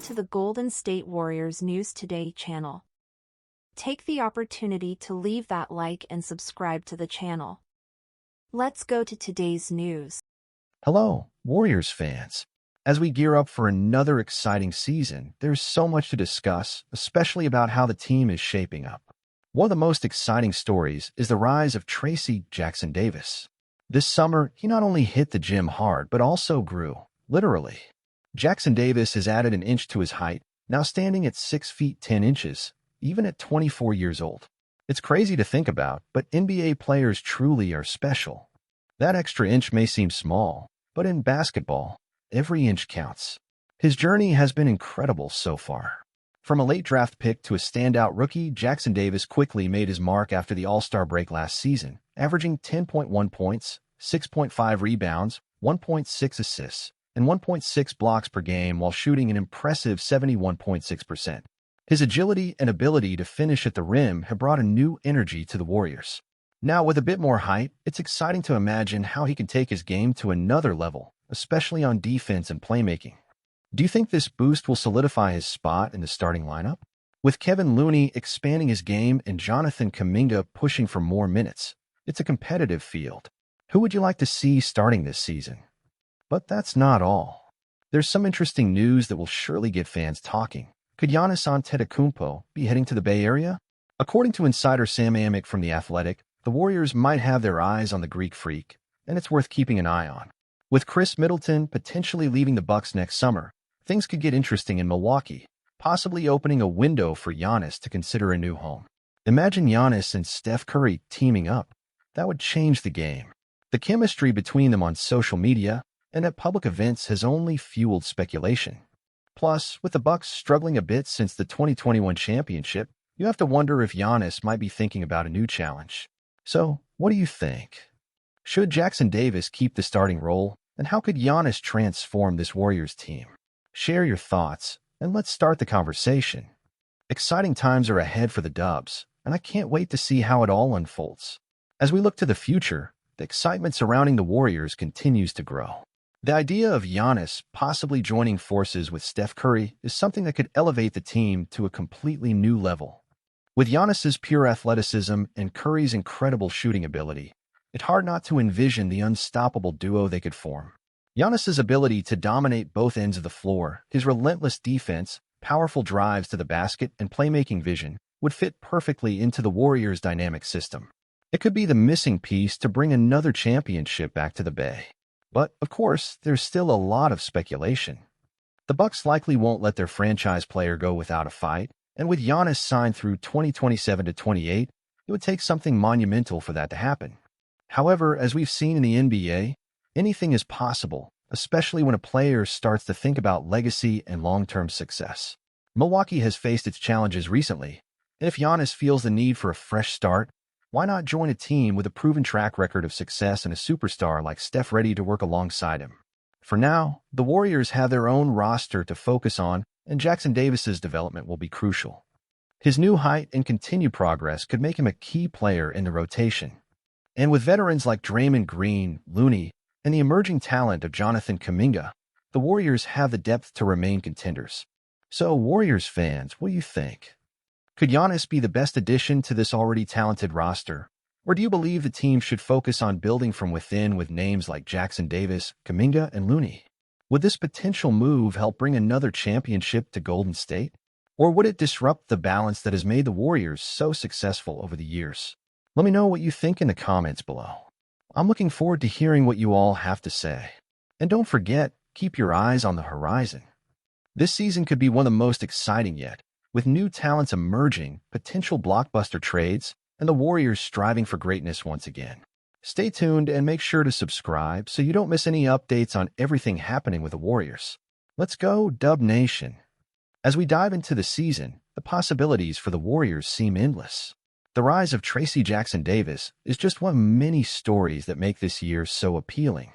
to the Golden State Warriors News Today channel. Take the opportunity to leave that like and subscribe to the channel. Let's go to today's news. Hello, Warriors fans. As we gear up for another exciting season, there's so much to discuss, especially about how the team is shaping up. One of the most exciting stories is the rise of Tracy Jackson-Davis. This summer, he not only hit the gym hard, but also grew, literally. Jackson-Davis has added an inch to his height, now standing at 6 feet 10 inches, even at 24 years old. It's crazy to think about, but NBA players truly are special. That extra inch may seem small, but in basketball, every inch counts. His journey has been incredible so far. From a late draft pick to a standout rookie, Jackson-Davis quickly made his mark after the All-Star break last season, averaging 10.1 points, 6.5 rebounds, 1.6 assists, and 1.6 blocks per game while shooting an impressive 71.6%. His agility and ability to finish at the rim have brought a new energy to the Warriors. Now, with a bit more height, it's exciting to imagine how he can take his game to another level, especially on defense and playmaking. Do you think this boost will solidify his spot in the starting lineup? With Kevin Looney expanding his game and Jonathan Kuminga pushing for more minutes, it's a competitive field. Who would you like to see starting this season? But that's not all. There's some interesting news that will surely get fans talking. Could Giannis Antetokounmpo be heading to the Bay Area? According to insider Sam Amick from The Athletic, the Warriors might have their eyes on the Greek freak, and it's worth keeping an eye on. With Chris Middleton potentially leaving the Bucks next summer, things could get interesting in Milwaukee, possibly opening a window for Giannis to consider a new home. Imagine Giannis and Steph Curry teaming up. That would change the game. The chemistry between them on social media and at public events has only fueled speculation. Plus, with the Bucks struggling a bit since the 2021 championship, you have to wonder if Giannis might be thinking about a new challenge. So, what do you think? Should Jackson-Davis keep the starting role, and how could Giannis transform this Warriors team? Share your thoughts, and let's start the conversation. Exciting times are ahead for the Dubs, and I can't wait to see how it all unfolds. As we look to the future, the excitement surrounding the Warriors continues to grow. The idea of Giannis possibly joining forces with Steph Curry is something that could elevate the team to a completely new level. With Giannis's pure athleticism and Curry's incredible shooting ability, it's hard not to envision the unstoppable duo they could form. Giannis's ability to dominate both ends of the floor, his relentless defense, powerful drives to the basket, and playmaking vision would fit perfectly into the Warriors' dynamic system. It could be the missing piece to bring another championship back to the Bay. But, of course, there's still a lot of speculation. The Bucks likely won't let their franchise player go without a fight, and with Giannis signed through 2027 to 28, it would take something monumental for that to happen. However, as we've seen in the NBA, anything is possible, especially when a player starts to think about legacy and long-term success. Milwaukee has faced its challenges recently, and if Giannis feels the need for a fresh start, why not join a team with a proven track record of success and a superstar like Steph ready to work alongside him? For now, the Warriors have their own roster to focus on, and Jackson-Davis's development will be crucial. His new height and continued progress could make him a key player in the rotation. And with veterans like Draymond Green, Looney, and the emerging talent of Jonathan Kuminga, the Warriors have the depth to remain contenders. So, Warriors fans, what do you think? Could Giannis be the best addition to this already talented roster? Or do you believe the team should focus on building from within with names like Jackson-Davis, Kuminga, and Looney? Would this potential move help bring another championship to Golden State? Or would it disrupt the balance that has made the Warriors so successful over the years? Let me know what you think in the comments below. I'm looking forward to hearing what you all have to say. And don't forget, keep your eyes on the horizon. This season could be one of the most exciting yet, with new talents emerging, potential blockbuster trades, and the Warriors striving for greatness once again. Stay tuned and make sure to subscribe so you don't miss any updates on everything happening with the Warriors. Let's go, Dub Nation! As we dive into the season, the possibilities for the Warriors seem endless. The rise of Tracy Jackson-Davis is just one of many stories that make this year so appealing.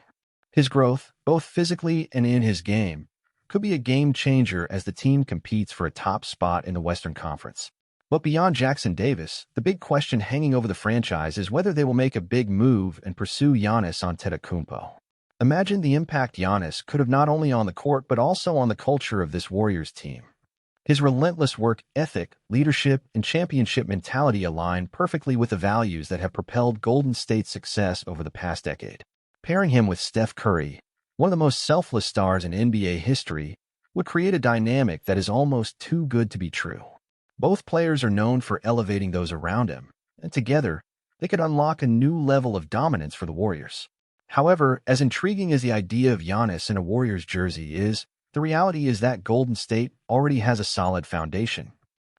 His growth, both physically and in his game, could be a game-changer as the team competes for a top spot in the Western Conference. But beyond Jackson-Davis, the big question hanging over the franchise is whether they will make a big move and pursue Giannis Antetokounmpo. Imagine the impact Giannis could have not only on the court but also on the culture of this Warriors team. His relentless work ethic, leadership, and championship mentality align perfectly with the values that have propelled Golden State's success over the past decade. Pairing him with Steph Curry, one of the most selfless stars in NBA history, would create a dynamic that is almost too good to be true. Both players are known for elevating those around him, and together, they could unlock a new level of dominance for the Warriors. However, as intriguing as the idea of Giannis in a Warriors jersey is, the reality is that Golden State already has a solid foundation.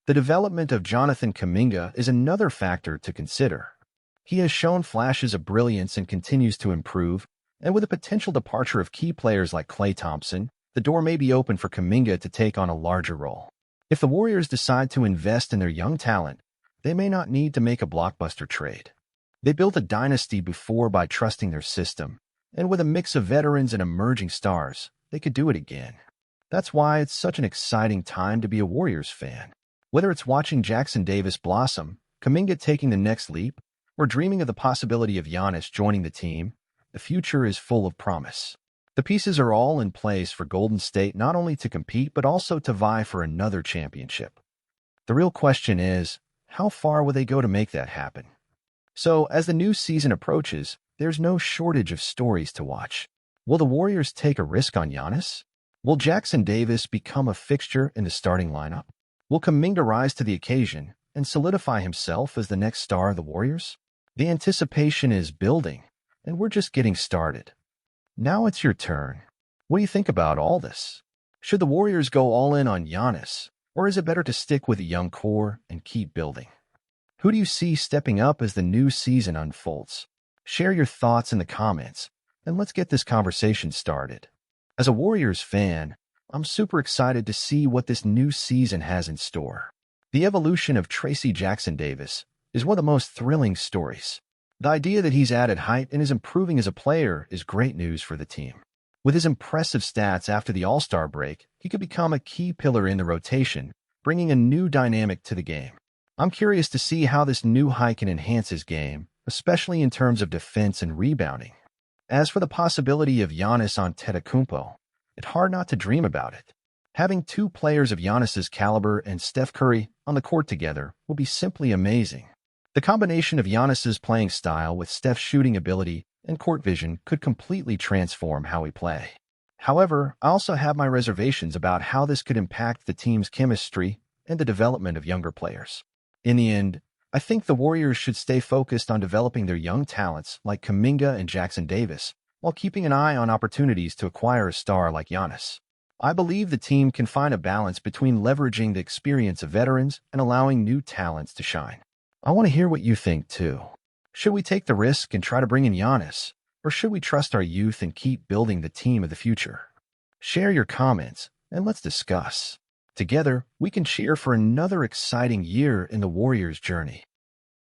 The development of Jonathan Kuminga is another factor to consider. He has shown flashes of brilliance and continues to improve, and with a potential departure of key players like Klay Thompson, the door may be open for Kuminga to take on a larger role. If the Warriors decide to invest in their young talent, they may not need to make a blockbuster trade. They built a dynasty before by trusting their system, and with a mix of veterans and emerging stars, they could do it again. That's why it's such an exciting time to be a Warriors fan. Whether it's watching Jackson-Davis blossom, Kuminga taking the next leap, or dreaming of the possibility of Giannis joining the team, the future is full of promise. The pieces are all in place for Golden State not only to compete but also to vie for another championship. The real question is, how far will they go to make that happen? So, as the new season approaches, there's no shortage of stories to watch. Will the Warriors take a risk on Giannis? Will Jackson-Davis become a fixture in the starting lineup? Will Kuminga rise to the occasion and solidify himself as the next star of the Warriors? The anticipation is building, and we're just getting started. Now it's your turn. What do you think about all this? Should the Warriors go all in on Giannis, or is it better to stick with a young core and keep building? Who do you see stepping up as the new season unfolds? Share your thoughts in the comments, and let's get this conversation started. As a Warriors fan, I'm super excited to see what this new season has in store. The evolution of Tracy Jackson-Davis is one of the most thrilling stories. The idea that he's added height and is improving as a player is great news for the team. With his impressive stats after the All-Star break, he could become a key pillar in the rotation, bringing a new dynamic to the game. I'm curious to see how this new height can enhance his game, especially in terms of defense and rebounding. As for the possibility of Giannis Antetokounmpo, it's hard not to dream about it. Having two players of Giannis's caliber and Steph Curry on the court together will be simply amazing. The combination of Giannis's playing style with Steph's shooting ability and court vision could completely transform how we play. However, I also have my reservations about how this could impact the team's chemistry and the development of younger players. In the end, I think the Warriors should stay focused on developing their young talents like Kuminga and Jackson-Davis, while keeping an eye on opportunities to acquire a star like Giannis. I believe the team can find a balance between leveraging the experience of veterans and allowing new talents to shine. I want to hear what you think too. Should we take the risk and try to bring in Giannis, or should we trust our youth and keep building the team of the future? Share your comments, and let's discuss. Together, we can cheer for another exciting year in the Warriors' journey.